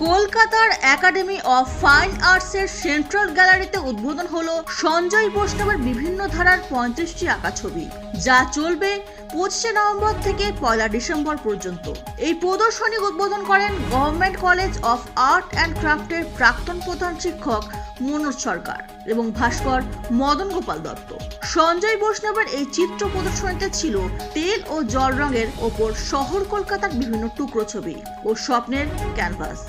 কলকাতার academy of fine আর্টসের central গ্যালারিতে উদ্বোধন হলো সঞ্জয় বৈষ্ণবের বিভিন্ন ধারার 35টি আঁকা ছবি, যা চলবে 25শে নভেম্বর থেকে 1 ডিসেম্বর পর্যন্ত। এই প্রদর্শনী উদ্বোধন করেন government college of art and ক্রাফটের প্রাক্তন প্রধান শিক্ষক মনোজ সরকার এবং ভাস্কর মদন গোপাল দত্ত। সঞ্জয় বৈষ্ণবের এই চিত্র প্রদর্শনীতে ছিল তেল ও জল রঙের ওপর শহর কলকাতার বিভিন্ন টুকরো ছবি ও স্বপ্নের ক্যানভাস।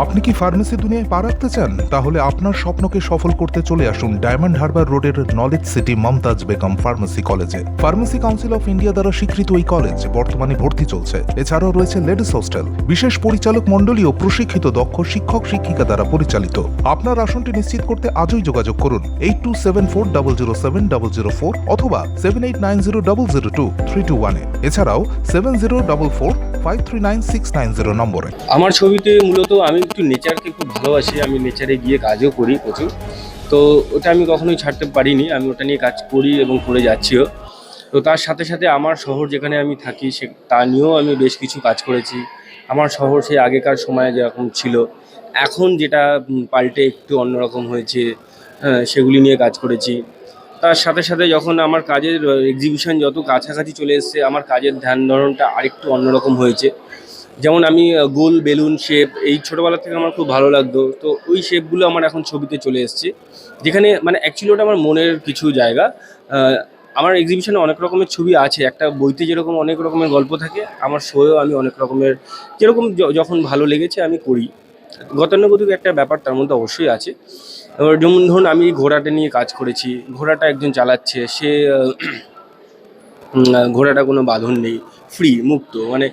আপনি কি ফার্মেসি দুনিয়ায় পা রাখতে চান? তাহলে আপনার স্বপ্নকে সফল করতে চলে আসুন ডায়মন্ড হারবার রোডের নলেজ সিটি মমতাজ বেগম ফার্মেসি কলেজে। ফার্মেসি কাউন্সিল অফ ইন্ডিয়া দ্বারা স্বীকৃত এই কলেজ বর্তমানে ভর্তি চলছে। এছাড়াও রয়েছে লেডিস হোস্টেল, বিশেষ পরিচালক মণ্ডলী ও প্রশিক্ষিত দক্ষ শিক্ষক শিক্ষিকা দ্বারা পরিচালিত। আপনার আসনটি নিশ্চিত করতে আজই যোগাযোগ করুন 8274007004 অথবা 7890002321 এছাড়াও 7044539690 নম্বরে। আমার ছবিতে মূলত আমি একটু নেচারকে খুব ভালোবাসি, আমি নেচারে গিয়ে কাজও করি প্রচুর, তো ওটা আমি কখনোই ছাড়তে পারিনি, আমি ওটা নিয়ে কাজ করি এবং করে যাচ্ছিও। তো তার সাথে সাথে আমার শহর যেখানে আমি থাকি তা নিয়েও আমি বেশ কিছু কাজ করেছি। আমার শহর সেই আগেকার সময়ে যেরকম ছিল, এখন যেটা পাল্টে একটু অন্যরকম হয়েছে, সেগুলি নিয়ে কাজ করেছি। তার সাথে সাথে যখন আমার কাজের এক্সিবিশন যত কাছাকাছি চলে এসছে, আমার কাজের ধ্যান ধারণটা আরেকটু অন্যরকম হয়েছে। যেমন আমি গোল বেলুন শেপ এই ছোটোবেলা থেকে আমার খুব ভালো লাগতো, তো ওই শেপগুলো আমার এখন ছবিতে চলে এসছে, যেখানে মানে অ্যাকচুয়ালি ওটা আমার মনের কিছু জায়গা। আমার এক্সিবিশনে অনেক রকমের ছবি আছে, একটা বইতে যেরকম অনেক রকমের গল্প থাকে, আমার শোয়েও আমি অনেক রকমের যেরকম যখন ভালো লেগেছে আমি করি। গতানুগতিক একটা ব্যাপার তার মধ্যে অবশ্যই আছে। এবার যেমন ধরুন আমি ঘোড়াটা নিয়ে কাজ করেছি, ঘোড়াটা একজন চালাচ্ছে, সে ঘোড়াটা কোনো বাঁধন নেই, ফ্রি মুক্ত, মানে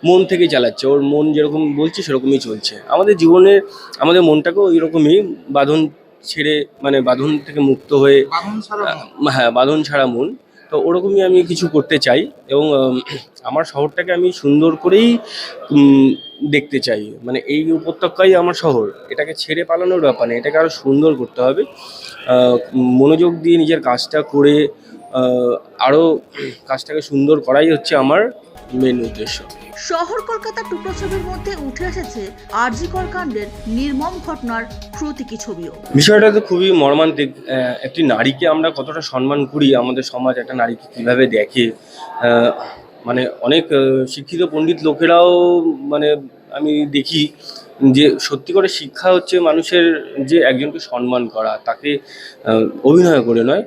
মন থেকে চালাচ্ছে, ওর মন যেরকম বলছে সেরকমই চলছে। আমাদের জীবনের আমাদের মনটাকেও এরকমই বাঁধন ছেড়ে, মানে বাঁধন থেকে মুক্ত হয়ে, হ্যাঁ বাঁধন ছাড়া মন, তো ওরকমই আমি কিছু করতে চাই। এবং আমার শহরটাকে আমি সুন্দর করেই দেখতে চাই, মানে এই উপত্যকাই আমার শহর, এটাকে ছেড়ে পালানোর ব্যাপার নেই, এটাকে আরও সুন্দর করতে হবে। মনোযোগ দিয়ে নিজের কাজটা করে আরও কাজটাকে সুন্দর করাই হচ্ছে আমার মেন উদ্দেশ্য। শহর কলকাতার টুকরো ছবির মধ্যে উঠে এসেছে আরজি কর কাণ্ডের নির্মম ঘটনার প্রতীকী ছবিও। বিষয়টা তো খুবই মর্মান্তিক। একটি নারীকে আমরা কতটা সম্মান করি, আমাদের সমাজ একটা নারীকে কীভাবে দেখে, মানে অনেক শিক্ষিত পণ্ডিত লোকেরাও, মানে আমি দেখি যে সত্যি করে শিক্ষা হচ্ছে মানুষের যে একজনকে সম্মান করা, তাকে অভিনয় করে নয়।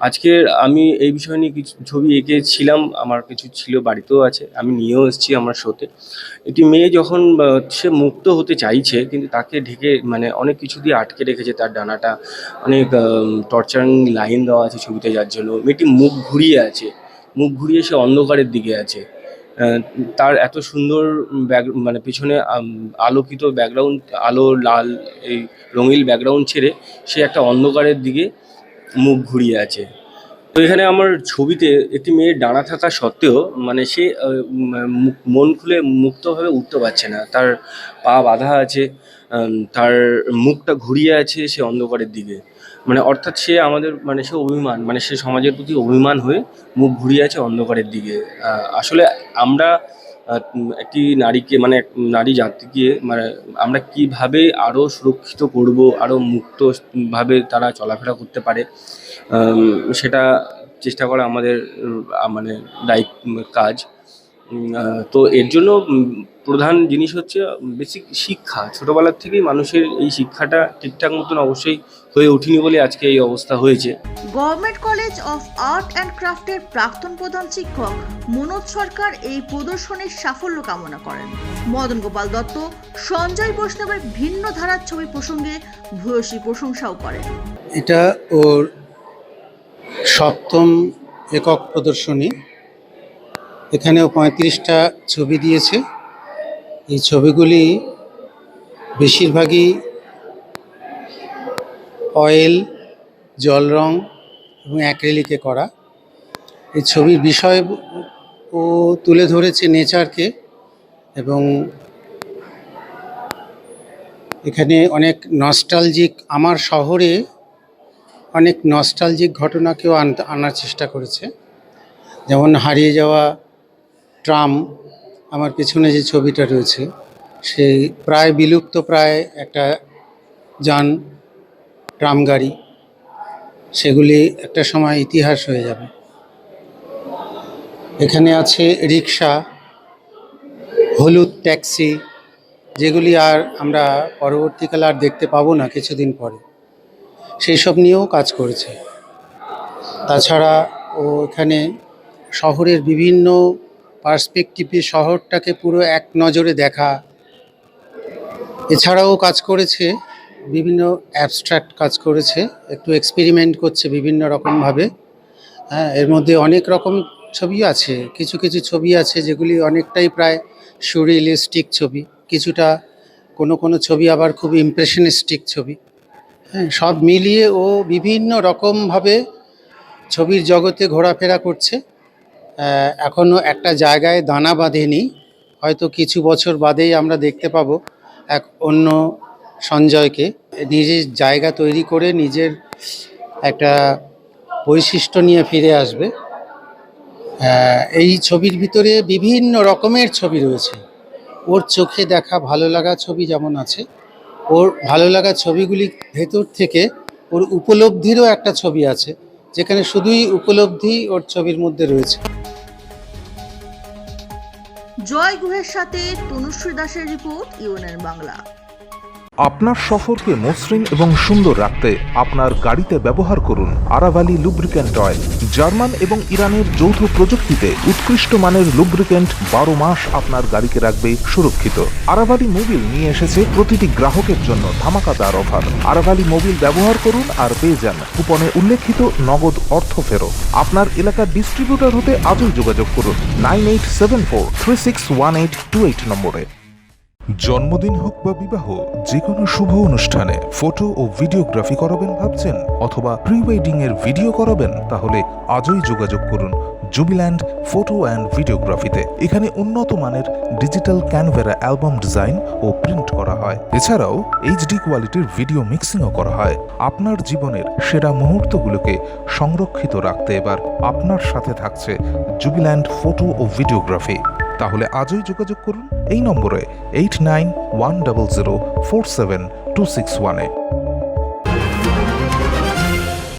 আজকে আমি এই বিষয় নিয়ে কিছু ছবি এঁকেছিলাম, আমার কিছু ছিল, বাড়িতেও আছে, আমি নিয়েও এসেছি আমার শোতে। একটি মেয়ে যখন সে মুক্ত হতে চাইছে, কিন্তু তাকে ঢেকে মানে অনেক কিছু দিয়ে আটকে রেখেছে, তার ডানাটা অনেক টর্চারিং লাইন দেওয়া আছে ছবিতে, যার জন্য মেয়েটি মুখ ঘুরিয়ে আছে, মুখ ঘুরিয়ে সে অন্ধকারের দিকে আছে। তার এত সুন্দর মানে পিছনে আলোকিত ব্যাকগ্রাউন্ড, আলো লাল এই রঙিন ব্যাকগ্রাউন্ড ছেড়ে সে একটা অন্ধকারের দিকে মুখ ঘুরিয়ে আছে। তো এখানে আমার ছবিতে একটি মেয়ের ডানা থাকা সত্ত্বেও মানে সে মন খুলে মুক্তভাবে উঠতে পারছে না, তার পা বাঁধা আছে, তার মুখটা ঘুরিয়ে আছে সে অন্ধকারের দিকে, মানে অর্থাৎ সে আমাদের মানে সে অভিমান, মানে সে সমাজের প্রতি অভিমান হয়ে মুখ ঘুরিয়ে আছে অন্ধকারের দিকে। আসলে আমরা একটি নারীকে, মানে নারী জাতিকে, মানে আমরা কিভাবে আরও সুরক্ষিত করব, আরও মুক্তভাবে তারা চলাফেরা করতে পারে, সেটা চেষ্টা করা আমাদের মানে কাজ। তো এর জন্য প্রধান জিনিস হচ্ছে বেসিক শিক্ষা। ছোটোবেলার থেকেই মানুষের এই শিক্ষাটা ঠিকঠাক মতন অবশ্যই হয়ে ওঠেনি বলে আজকে এই অবস্থা হয়েছে। Government college of art and ক্রাফটের প্রাক্তন প্রধান শিক্ষক মনোজ সরকার এই প্রদর্শনীর সাফল্য কামনা করেন। মদন গোপাল দত্ত সঞ্জয় বৈষ্ণবের ভিন্ন ধারার ছবি প্রসঙ্গে ভূয়সী প্রশংসাও করেন। এটা ওর 7ম একক প্রদর্শনী, এখানেও 35টা ছবি দিয়েছে। এই ছবিগুলি বেশিরভাগই অয়েল, জল রং এবং অ্যাক্রিলিকে করা। এই ছবির বিষয় ও তুলে ধরেছে নেচারকে, এবং এখানে অনেক নস্টালজিক, আমার শহরে অনেক নস্টালজিক ঘটনাকেও আনার চেষ্টা করেছে। যেমন হারিয়ে যাওয়া ট্রাম, আমার পেছনে যে ছবিটা রয়েছে, সেই প্রায় বিলুপ্ত প্রায় একটা যান, ট্রাম গাড়ি, সেগুলি একটা সময় ইতিহাস হয়ে যাবে। এখানে আছে রিক্সা, হলুদ ট্যাক্সি, যেগুলি আর আমরা পরবর্তীকালে আর দেখতে পাবো না কিছুদিন পরে, সেই সব নিয়েও কাজ করেছে। তাছাড়া ও এখানে শহরের বিভিন্ন পার্সপেক্টিভে শহরটাকে পুরো এক নজরে দেখা, এছাড়াও কাজ করেছে বিভিন্ন অ্যাবস্ট্রাক্ট কাজ করেছে, একটু এক্সপেরিমেন্ট করছে বিভিন্ন রকমভাবে। হ্যাঁ, এর মধ্যে অনেক রকম ছবি আছে, কিছু কিছু ছবি আছে যেগুলি অনেকটাই প্রায় সুরিয়ালিস্টিক ছবি, কিছুটা কোনো ছবি আবার খুব ইমপ্রেশনিস্টিক ছবি। হ্যাঁ, সব মিলিয়ে ও বিভিন্ন রকমভাবে ছবির জগতে ঘোরাফেরা করছে। এখনও একটা জায়গায় দানা বাঁধেনি, হয়তো কিছু বছর বাদেই আমরা দেখতে পাবো এক অন্য সঞ্জয়কে, নিজের জায়গা তৈরি করে নিজের একটা বৈশিষ্ট্য নিয়ে ফিরে আসবে। এই ছবির ভিতরে বিভিন্ন রকমের ছবি রয়েছে। ওর চোখে দেখা ভালো লাগা ছবি যেমন আছে, ওর ভালো লাগা ছবিগুলির ভেতর থেকে ওর উপলব্ধিরও একটা ছবি আছে, যেখানে শুধুই উপলব্ধি ওর ছবির মধ্যে রয়েছে। জয় গুহের সাথে তনুশ্রী দাসের রিপোর্ট, ইউএনএন বাংলা। আপনার সফরকে মসৃণ এবং সুন্দর রাখতে আপনার গাড়িতে ব্যবহার করুন আরাভালি লুব্রিক্যান্ট অয়েল। জার্মান এবং ইরানের যৌথ প্রযুক্তিতে উৎকৃষ্ট মানের লুব্রিক্যান্ট 12 মাস আপনার গাড়িকে রাখবে সুরক্ষিত। আরাভালি মোবিল নিয়ে এসেছে প্রতিটি গ্রাহকের জন্য ধামাকাদার অফার। আরাভালি মোবিল ব্যবহার করুন আর পেয়ে যান কুপনে উল্লেখিত নগদ অর্থ ফেরত। আপনার এলাকার ডিস্ট্রিবিউটর হতে আজই যোগাযোগ করুন 9874361828 নম্বরে। জন্মদিন হোক বা বিবাহ, যে কোনো শুভ অনুষ্ঠানে ফটো ও ভিডিওগ্রাফি করাবেন ভাবছেন, অথবা প্রি ওয়েডিং এর ভিডিও করাবেন, তাহলে আজই যোগাযোগ করুন জুবিল্যান্ড ফটো অ্যান্ড ভিডিওগ্রাফিতে। এখানে উন্নত মানের ডিজিটাল ক্যানভেরা অ্যালবাম ডিজাইন ও প্রিন্ট করা হয়। এছাড়াও এইচডি কোয়ালিটির ভিডিও মিক্সিংও করা হয়। আপনার জীবনের সেরা মুহূর্তগুলোকে সংরক্ষিত রাখতে এবার আপনার সাথে থাকছে জুবিল্যান্ড ফটো ও ভিডিওগ্রাফি। তাহলে আজই যোগাযোগ করুন এই নম্বরে 8910047261-এ।